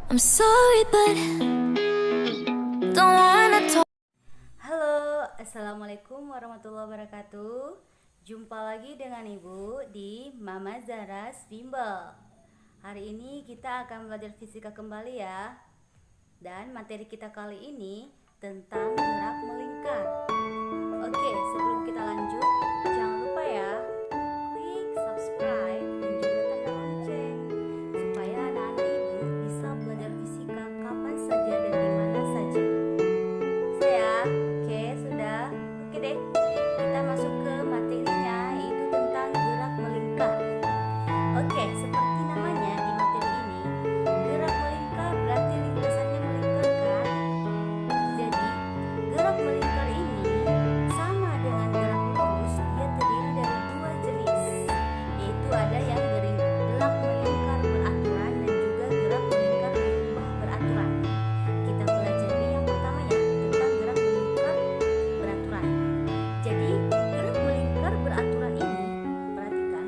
I'm sorry but don't wanna talk. Halo, assalamualaikum warahmatullahi wabarakatuh. Jumpa lagi dengan Ibu di Mama Zara's Bimbel. Hari ini kita akan belajar fisika kembali ya. Dan materi kita kali ini tentang gerak melingkar. Oke, sebelum kita lanjut, jangan lupa ya, klik subscribe dan juga tanda lonceng supaya anak-anak Ibu bisa belajar fisika kapan saja dan di mana saja. Saya, oke, sudah. Oke deh, kita masuk ke materinya, yaitu tentang gerak melingkar. Oke, seperti namanya di materi ini, gerak melingkar berarti lintasannya melingkar kan? Jadi, gerak melingkar ini sama dengan gerak lurus, dia terdiri dari dua jenis, yaitu ada yang gerak melingkar beraturan dan juga gerak melingkar berubah beraturan. Kita pelajari yang pertama ya, tentang gerak melingkar beraturan. Jadi, gerak melingkar beraturan ini, perhatikan,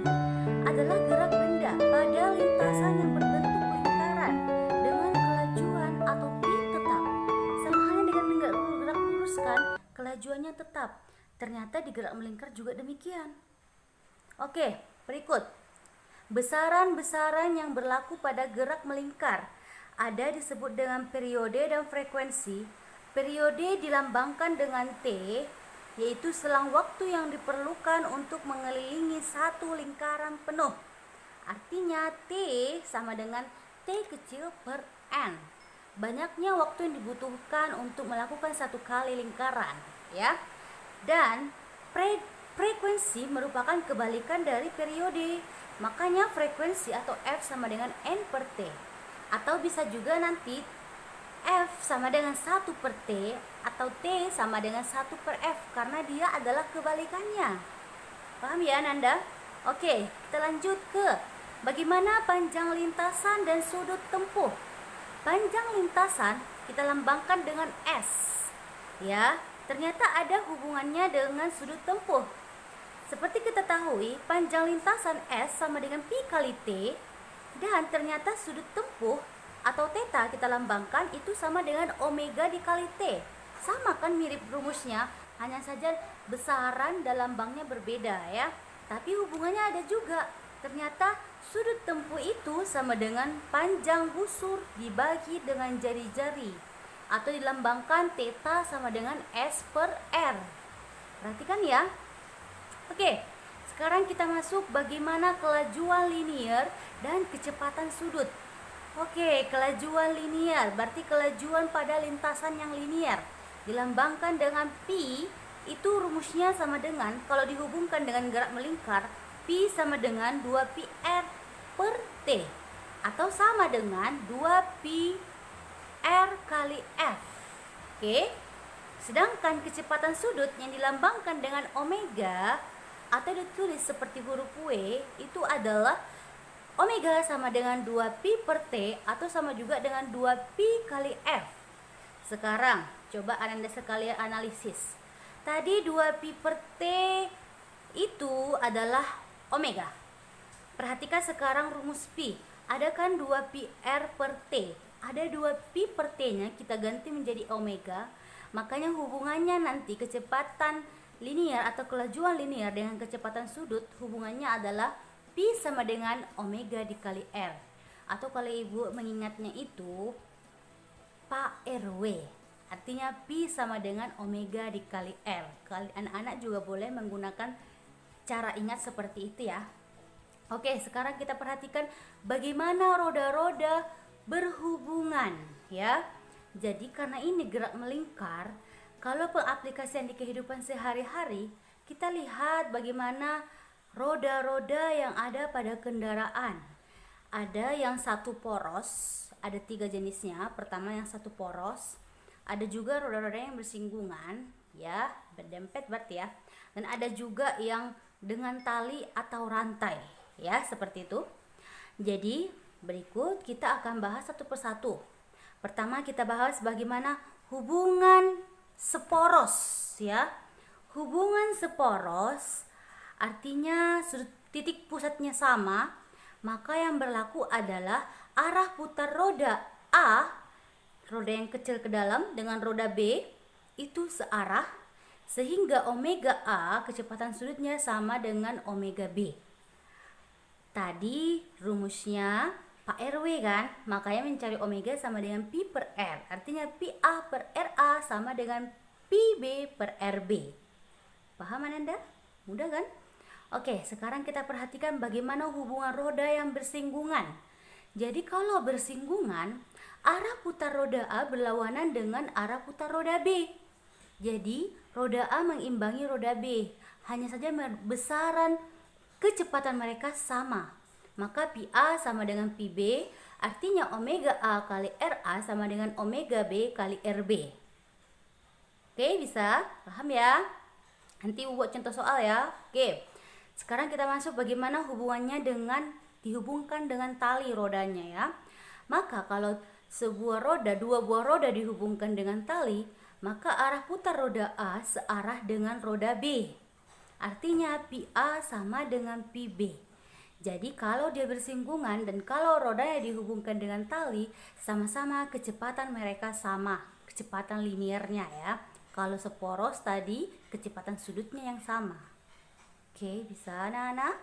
adalah gerak benda pada lintasan yang berbentuk lingkaran dengan kelajuan atau pi tetap. Sama halnya dengan gerak lurus kan, kelajuannya tetap. Ternyata di gerak melingkar juga demikian. Oke, berikut. Besaran-besaran yang berlaku pada gerak melingkar ada disebut dengan periode dan frekuensi. Periode dilambangkan dengan T, yaitu selang waktu yang diperlukan untuk mengelilingi satu lingkaran penuh. Artinya T sama dengan T kecil per N. Banyaknya waktu yang dibutuhkan untuk melakukan satu kali lingkaran, ya. Dan frekuensi merupakan kebalikan dari periode. Makanya frekuensi atau F sama dengan N per T. Atau bisa juga nanti F sama dengan 1 per T atau T sama dengan 1 per F karena dia adalah kebalikannya. Paham ya Nanda? Oke, kita lanjut ke bagaimana panjang lintasan dan sudut tempuh. Panjang lintasan kita lambangkan dengan S. Ya, ternyata ada hubungannya dengan sudut tempuh. Seperti kita ketahui, panjang lintasan S sama dengan pi kali T, dan ternyata sudut tempuh atau theta kita lambangkan itu sama dengan omega dikali T. Sama kan, mirip rumusnya, hanya saja besaran dan lambangnya berbeda ya. Tapi hubungannya ada juga. Ternyata sudut tempuh itu sama dengan panjang busur dibagi dengan jari-jari, atau dilambangkan theta sama dengan S per R. Perhatikan ya. Oke, sekarang kita masuk bagaimana kelajuan linier dan kecepatan sudut. Oke, kelajuan linier berarti kelajuan pada lintasan yang linier. Dilambangkan dengan pi, itu rumusnya sama dengan, kalau dihubungkan dengan gerak melingkar, pi sama dengan 2pi r per t. Atau sama dengan 2pi r kali f. Oke, sedangkan kecepatan sudut yang dilambangkan dengan omega atau ditulis seperti huruf W itu adalah omega sama dengan 2pi per T atau sama juga dengan 2pi kali F. Sekarang coba Anda sekalian analisis. Tadi 2pi per T itu adalah omega. Perhatikan sekarang rumus pi. Ada kan 2pi R per T. Ada 2pi per T-nya kita ganti menjadi omega. Makanya hubungannya nanti kecepatan linier atau kelajuan linier dengan kecepatan sudut, hubungannya adalah pi sama dengan omega dikali R. Atau kalau ibu mengingatnya itu Pak RW, artinya pi sama dengan omega dikali R. Anak-anak juga boleh menggunakan cara ingat seperti itu ya. Oke, sekarang kita perhatikan bagaimana roda-roda berhubungan ya. Jadi karena ini gerak melingkar, kalau pengaplikasian di kehidupan sehari-hari, kita lihat bagaimana roda-roda yang ada pada kendaraan. Ada yang satu poros, ada 3 jenisnya. Pertama yang satu poros, ada juga roda-roda yang bersinggungan, ya, berdempet berarti ya. Dan ada juga yang dengan tali atau rantai, ya, seperti itu. Jadi berikut kita akan bahas satu persatu. Pertama kita bahas bagaimana hubungan seporos ya. Hubungan seporos artinya titik pusatnya sama, maka yang berlaku adalah arah putar roda A, roda yang kecil ke dalam, dengan roda B itu searah, sehingga omega A kecepatan sudutnya sama dengan omega B. Tadi rumusnya Pak RW kan, makanya mencari omega sama dengan Pi per R. Artinya Pi A per RA sama dengan Pi B per RB. Paham Ananda? Mudah kan? Oke, sekarang kita perhatikan bagaimana hubungan roda yang bersinggungan. Jadi kalau bersinggungan, arah putar roda A berlawanan dengan arah putar roda B. Jadi roda A mengimbangi roda B, hanya saja besaran kecepatan mereka sama. Maka Pi A sama dengan Pi B, artinya omega A kali RA sama dengan omega B kali RB. Oke, bisa? Paham ya? Nanti buat contoh soal ya. Oke, sekarang kita masuk bagaimana hubungannya dihubungkan dengan tali rodanya ya. Maka kalau dua buah roda dihubungkan dengan tali, maka arah putar roda A searah dengan roda B. Artinya Pi A sama dengan Pi B. Jadi kalau dia bersinggungan dan kalau rodanya dihubungkan dengan tali, sama-sama kecepatan mereka sama, kecepatan linearnya ya. Kalau seporos tadi, kecepatan sudutnya yang sama. Oke, bisa anak-anak?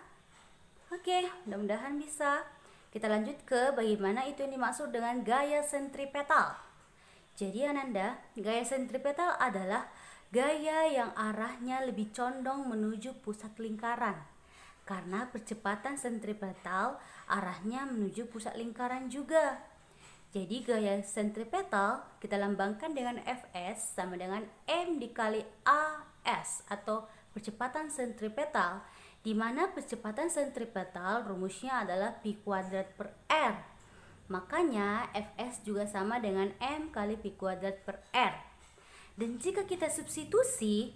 Oke, mudah-mudahan bisa. Kita lanjut ke bagaimana itu yang dimaksud dengan gaya sentripetal. Jadi Ananda, gaya sentripetal adalah gaya yang arahnya lebih condong menuju pusat lingkaran. Karena percepatan sentripetal arahnya menuju pusat lingkaran juga. Jadi gaya sentripetal kita lambangkan dengan Fs sama dengan M dikali AS atau percepatan sentripetal, di mana percepatan sentripetal rumusnya adalah Pi kuadrat per R. Makanya Fs juga sama dengan M kali Pi kuadrat per R. Dan jika kita substitusi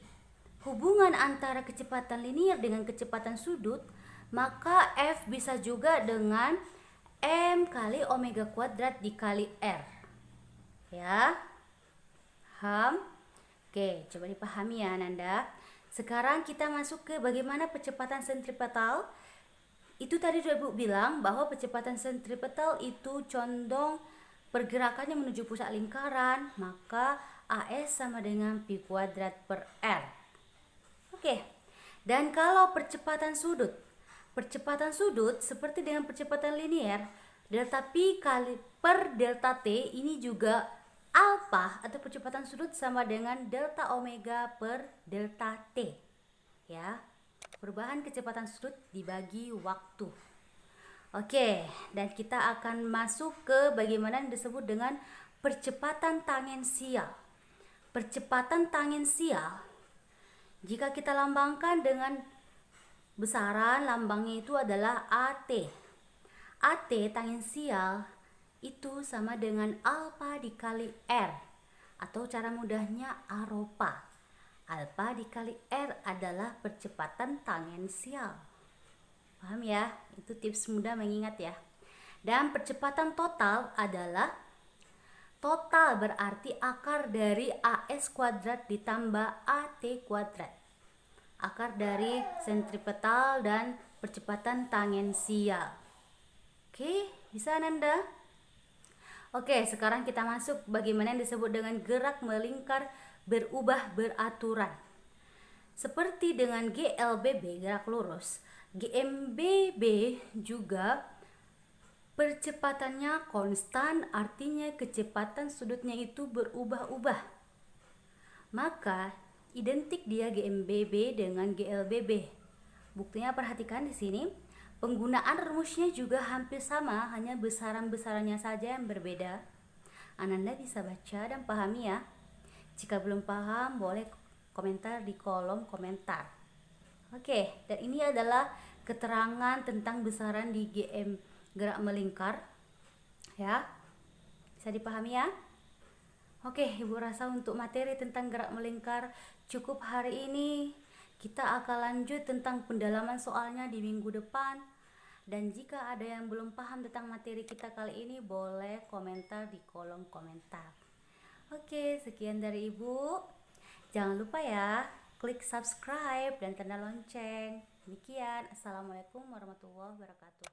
hubungan antara kecepatan linear dengan kecepatan sudut, maka F bisa juga dengan M kali omega kuadrat dikali R. Ya? Paham? Oke, coba dipahami ya Nanda. Sekarang kita masuk ke bagaimana percepatan sentripetal. Itu tadi udah Ibu bilang bahwa percepatan sentripetal itu condong pergerakannya menuju pusat lingkaran, maka AS sama dengan Pi kuadrat per R. Oke, dan kalau percepatan sudut seperti dengan percepatan linear, delta Pi kali per delta T ini juga alfa atau percepatan sudut sama dengan delta omega per delta T. Ya, perubahan kecepatan sudut dibagi waktu. Oke, dan kita akan masuk ke bagaimana yang disebut dengan percepatan tangensial. Percepatan tangensial, jika kita lambangkan dengan besaran, lambangnya itu adalah AT. AT tangensial itu sama dengan alfa dikali R, atau cara mudahnya aropa. Alfa dikali R adalah percepatan tangensial. Paham ya? Itu tips mudah mengingat ya. Dan percepatan total adalah total berarti akar dari AS kuadrat ditambah AT kuadrat. Akar dari sentripetal dan percepatan tangensial. Oke, bisa Nanda? Oke, sekarang kita masuk bagaimana yang disebut dengan gerak melingkar berubah beraturan. Seperti dengan GLBB, gerak lurus, GMBB juga percepatannya konstan, artinya kecepatan sudutnya itu berubah-ubah. Maka identik dia GMBB dengan GLBB. Buktinya perhatikan di sini, penggunaan rumusnya juga hampir sama, hanya besaran-besarannya saja yang berbeda. Ananda bisa baca dan pahami ya. Jika belum paham, boleh komentar di kolom komentar. Oke, dan ini adalah keterangan tentang besaran di GM gerak melingkar ya, bisa dipahami ya. Oke, Ibu rasa untuk materi tentang gerak melingkar cukup hari ini. Kita akan lanjut tentang pendalaman soalnya di minggu depan. Dan jika ada yang belum paham tentang materi kita kali ini, boleh komentar di kolom komentar. Oke, sekian dari Ibu. Jangan lupa ya, klik subscribe dan tanda lonceng. Demikian, Assalamualaikum warahmatullahi wabarakatuh.